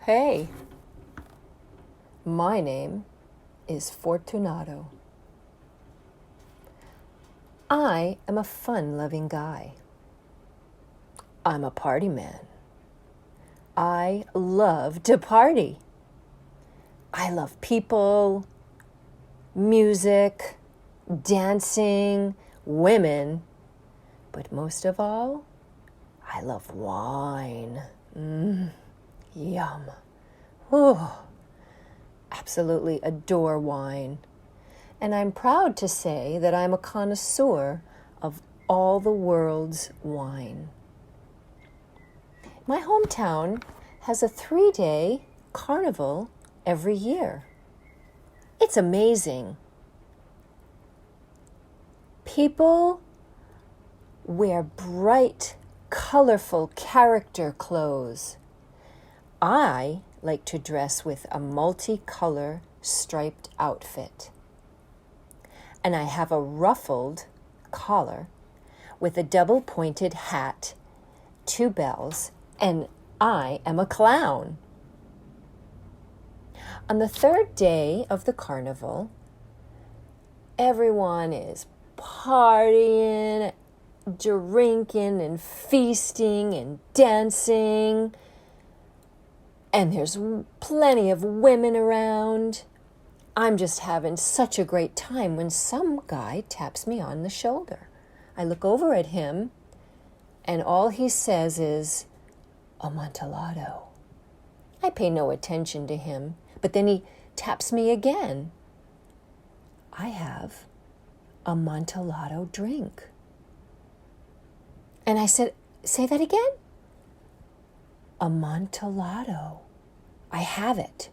Hey, my name is Fortunato. I am a fun-loving guy. I'm a party man. I love to party. I love people, music, dancing, women, but most of all, I love wine. Yum. Ooh, absolutely adore wine. And I'm proud to say that I'm a connoisseur of all the world's wine. My hometown has a 3-day carnival every year. It's amazing. People wear bright, colorful character clothes. I like to dress with a multicolor striped outfit. And I have a ruffled collar with a double-pointed hat, 2 bells, and I am a clown. On the 3rd day of the carnival, everyone is partying, drinking and feasting and dancing. And there's plenty of women around. I'm just having such a great time when some guy taps me on the shoulder. I look over at him, and all he says is, Amontillado. I pay no attention to him, but then he taps me again. I have a Amontillado drink. And I said, say that again? Amontillado. I have it.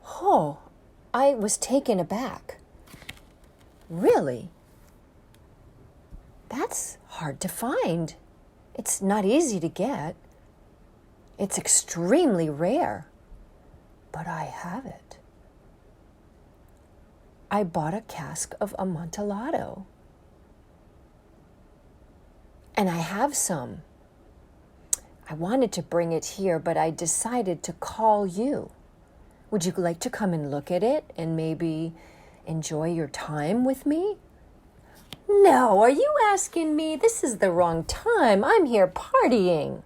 Oh, I was taken aback. Really? That's hard to find. It's not easy to get. It's extremely rare. But I have it. I bought a cask of Amontillado. And I have some. I wanted to bring it here, but I decided to call you. Would you like to come and look at it and maybe enjoy your time with me? No, are you asking me? This is the wrong time. I'm here partying.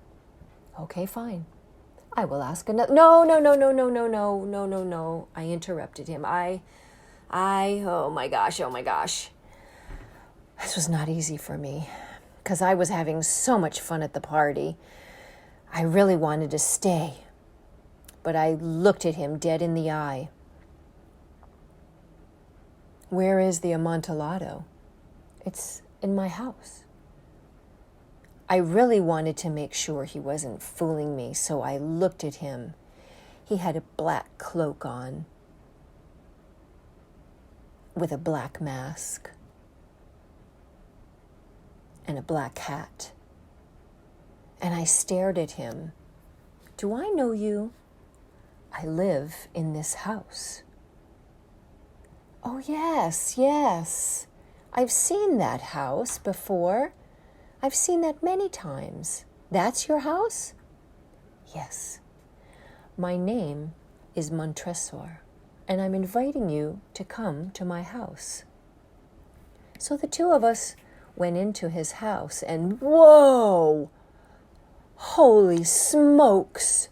Okay, fine. I will ask another. No. I interrupted him. Oh my gosh. This was not easy for me because I was having so much fun at the party. I really wanted to stay, but I looked at him dead in the eye. Where is the Amontillado? It's in my house. I really wanted to make sure he wasn't fooling me, so I looked at him. He had a black cloak on with a black mask and a black hat. And I stared at him. Do I know you? I live in this house. Oh, yes. I've seen that house before. I've seen that many times. That's your house? Yes. My name is Montresor, and I'm inviting you to come to my house. So the two of us went into his house, and whoa! Holy smokes!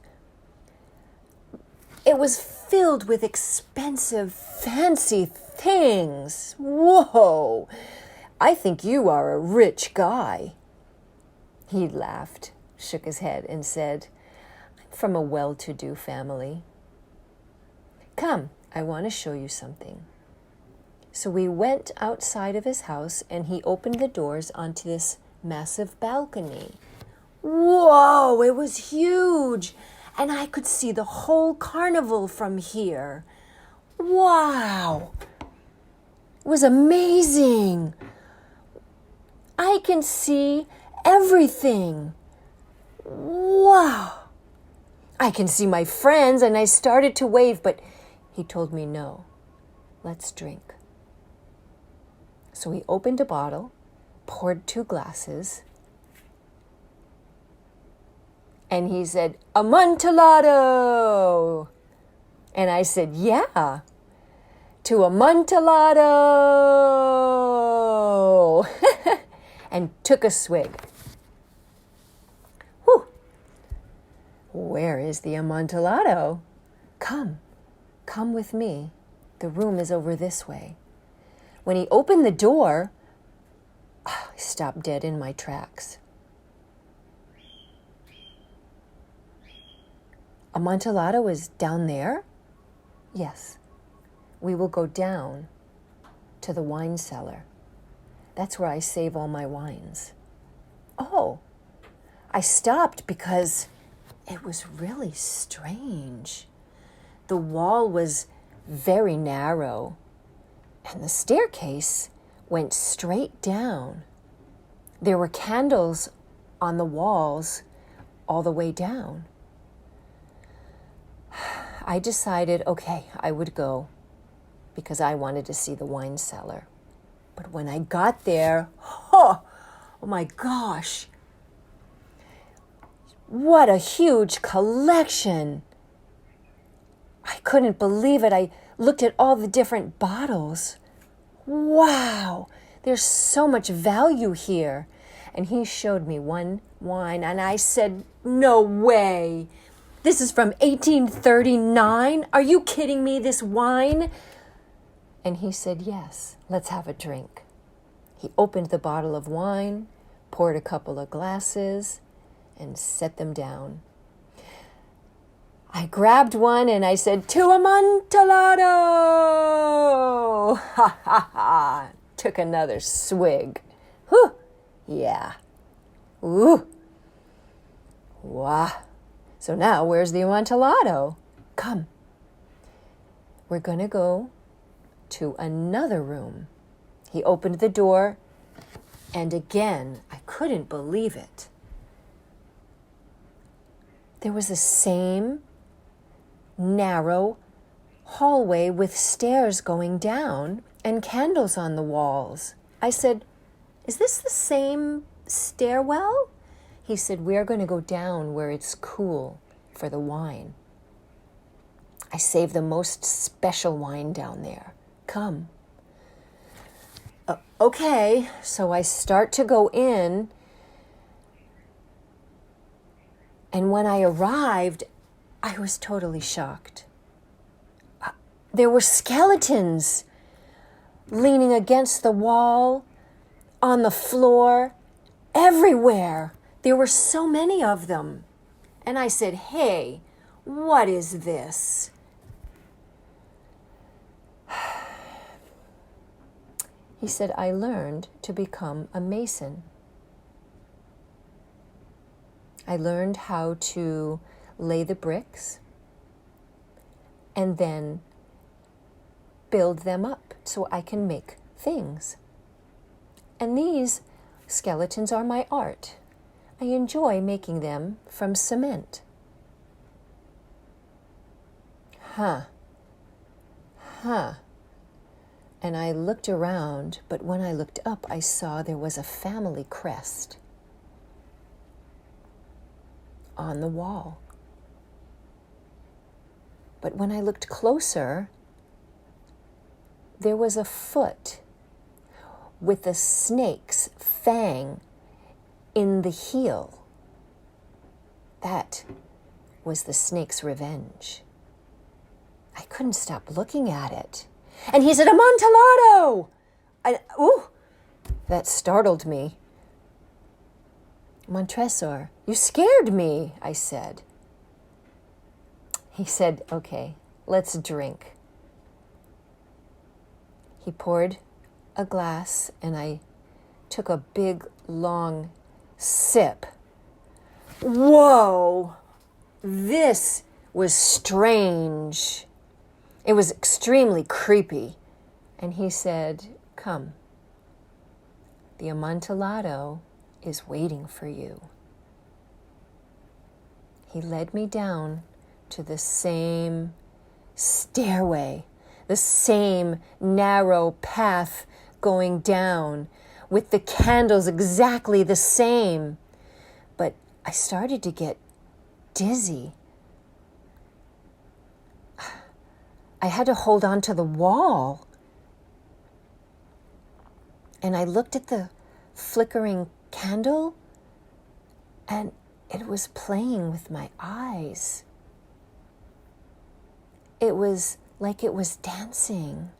It was filled with expensive, fancy things. Whoa! I think you are a rich guy. He laughed, shook his head, and said, I'm from a well-to-do family. Come, I want to show you something. So we went outside of his house, and he opened the doors onto this massive balcony. Whoa, it was huge, and I could see the whole carnival from here. Wow, it was amazing. I can see everything. Wow. I can see my friends, and I started to wave, but he told me no. Let's drink. So he opened a bottle, poured 2 glasses, And he said, Amontillado. And I said, yeah, to Amontillado. And took a swig. Whew. Where is the Amontillado? Come with me. The room is over this way. When he opened the door, I stopped dead in my tracks. Amontillado is down there? Yes. We will go down to the wine cellar. That's where I save all my wines. Oh, I stopped because it was really strange. The wall was very narrow, and the staircase went straight down. There were candles on the walls all the way down. I decided, okay, I would go because I wanted to see the wine cellar. But when I got there, oh my gosh, what a huge collection. I couldn't believe it. I looked at all the different bottles. Wow, there's so much value here. And he showed me one wine, and I said, no way. This is from 1839? Are you kidding me, this wine? And he said, yes, let's have a drink. He opened the bottle of wine, poured a couple of glasses, and set them down. I grabbed one and I said, to Amontillado! Ha ha ha! Took another swig. Whew! Yeah. Ooh! Wow! So now, where's the Amontillado? Come. We're going to go to another room. He opened the door, and again, I couldn't believe it. There was the same narrow hallway with stairs going down and candles on the walls. I said, is this the same stairwell? He said, we're going to go down where it's cool for the wine. I saved the most special wine down there. Come. Okay, so I start to go in, and when I arrived, I was totally shocked. There were skeletons leaning against the wall, on the floor, everywhere. There were so many of them. And I said, hey, what is this? He said, I learned to become a mason. I learned how to lay the bricks and then build them up so I can make things. And these skeletons are my art. I enjoy making them from cement. And I looked around, but when I looked up, I saw there was a family crest on the wall. But when I looked closer, there was a foot with a snake's fang in the heel. That was the snake's revenge. I couldn't stop looking at it. And he said, Amontillado! That startled me. Montresor, you scared me, I said. He said, okay, let's drink. He poured a glass, and I took a big, long sip. Whoa! This was strange. It was extremely creepy. And he said, come, the Amontillado is waiting for you. He led me down to the same stairway, the same narrow path going down, with the candles exactly the same. But I started to get dizzy. I had to hold on to the wall. And I looked at the flickering candle, and it was playing with my eyes. It was like it was dancing,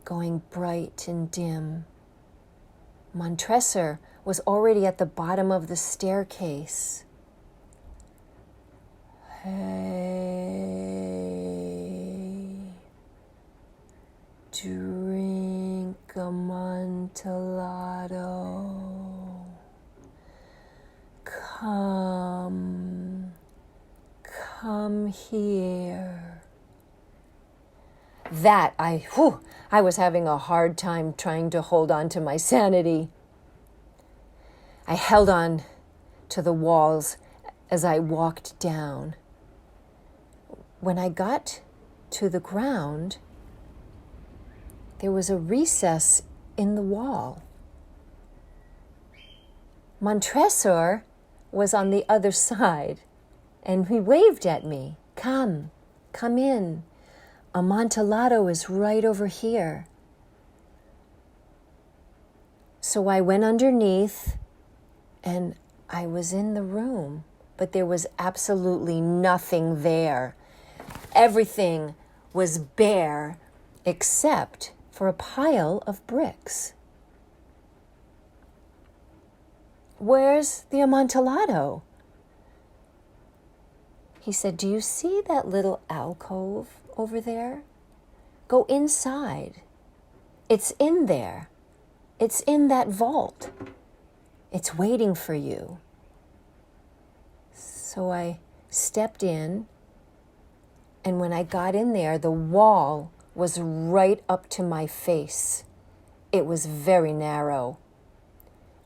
going bright and dim. Montresor was already at the bottom of the staircase. Hey, drink Amontillado. Come here. That I was having a hard time trying to hold on to my sanity. I held on to the walls as I walked down. When I got to the ground, there was a recess in the wall. Montresor was on the other side, and he waved at me. Come in. Amontillado is right over here. So I went underneath, and I was in the room, but there was absolutely nothing there. Everything was bare except for a pile of bricks. Where's the Amontillado? He said, do you see that little alcove over there? Go inside. It's in there. It's in that vault. It's waiting for you. So I stepped in, and when I got in there, the wall was right up to my face. It was very narrow.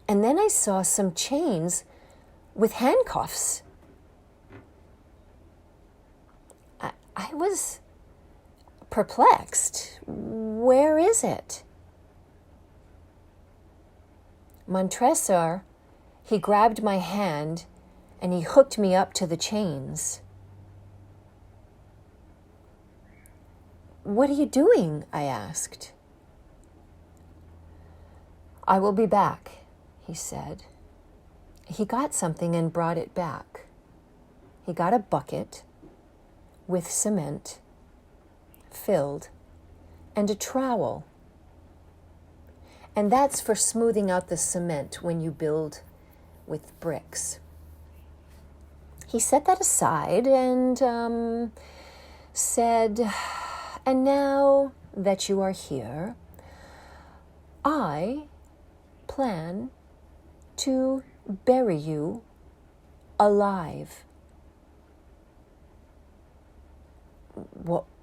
And then I saw some chains with handcuffs. I was perplexed. Where is it? Montresor, he grabbed my hand and he hooked me up to the chains. What are you doing? I asked. I will be back, he said. He got something and brought it back. He got a bucket with cement filled and a trowel. And that's for smoothing out the cement when you build with bricks. He set that aside and said, and now that you are here, I plan to bury you alive.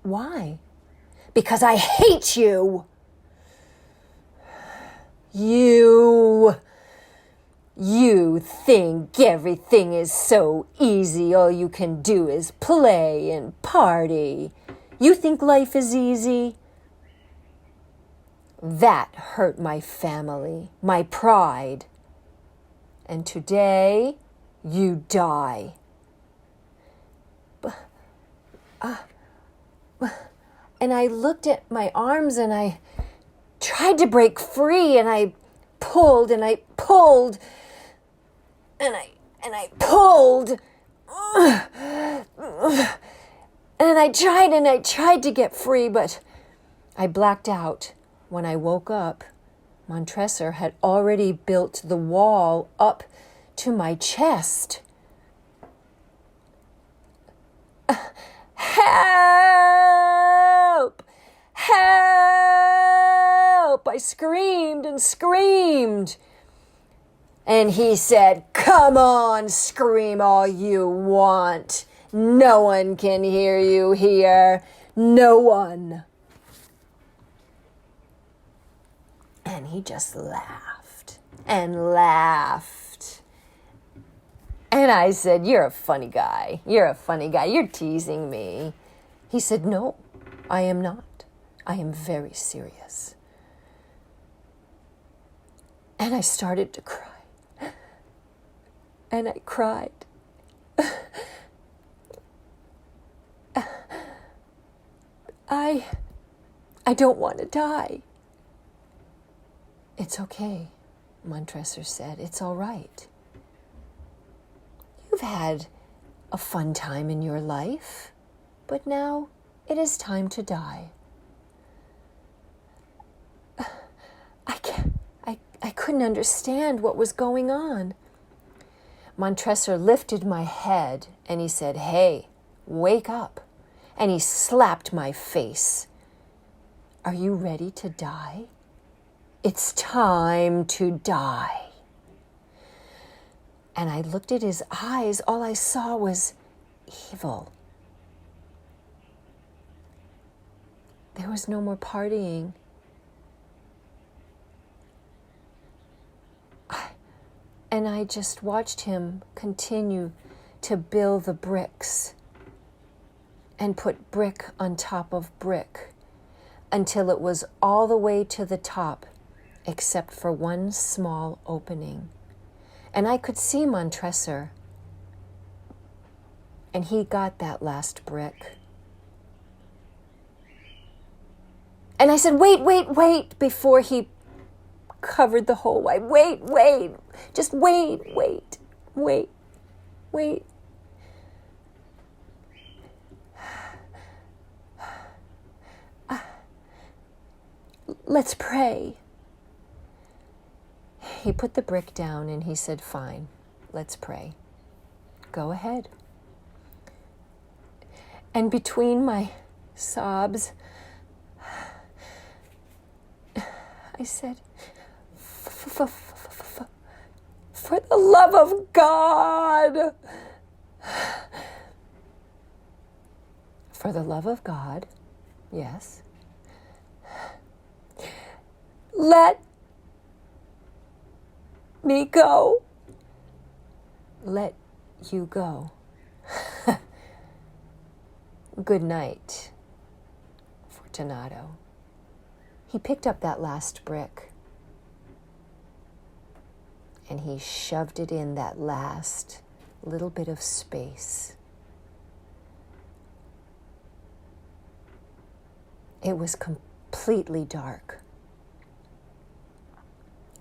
Why? Because I hate you. You think everything is so easy. All you can do is play and party. You think life is easy? That hurt my family, my pride. And today, you die. And I looked at my arms and I tried to break free, and I pulled and I pulled and I pulled. And I tried to get free, but I blacked out. When I woke up, Montresor had already built the wall up to my chest. Help! Help! I screamed and screamed. And he said, come on, scream all you want. No one can hear you here. No one. And he just laughed and laughed. And I said, you're a funny guy. You're a funny guy. You're teasing me. He said, no, I am not. I am very serious. And I started to cry. And I cried. I don't want to die. It's okay, Montresor said. It's all right. You've had a fun time in your life, but now it is time to die. I couldn't understand what was going on. Montresor lifted my head and he said, "Hey, wake up." And he slapped my face. "Are you ready to die? It's time to die." And I looked at his eyes. All I saw was evil. There was no more partying. And I just watched him continue to build the bricks and put brick on top of brick until it was all the way to the top, except for one small opening. And I could see Montresor, and he got that last brick. And I said, wait, before he covered the whole way. Wait, just wait. Let's pray. He put the brick down and he said, "Fine, let's pray. Go ahead." And between my sobs, I said, "For the love of God." For the love of God, yes. Let me go. Let you go. Good night, Fortunato. He picked up that last brick and he shoved it in that last little bit of space. It was completely dark.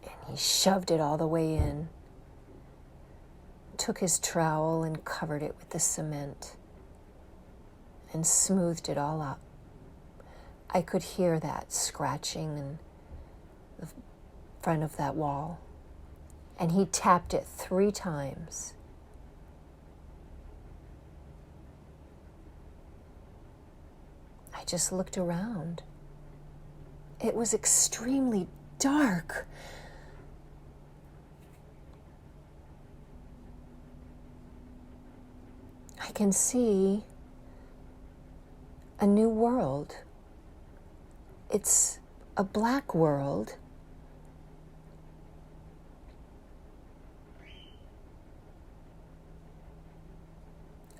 And he shoved it all the way in, took his trowel and covered it with the cement and smoothed it all up. I could hear that scratching in the front of that wall. And he tapped it 3 times. I just looked around. It was extremely dark. I can see a new world. It's a black world.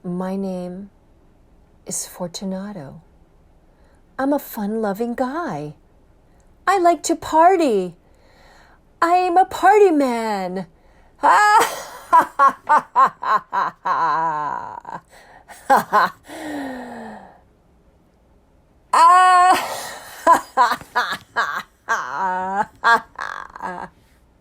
My name is Fortunato. I'm a fun-loving guy. I like to party. I'm a party man. Ah!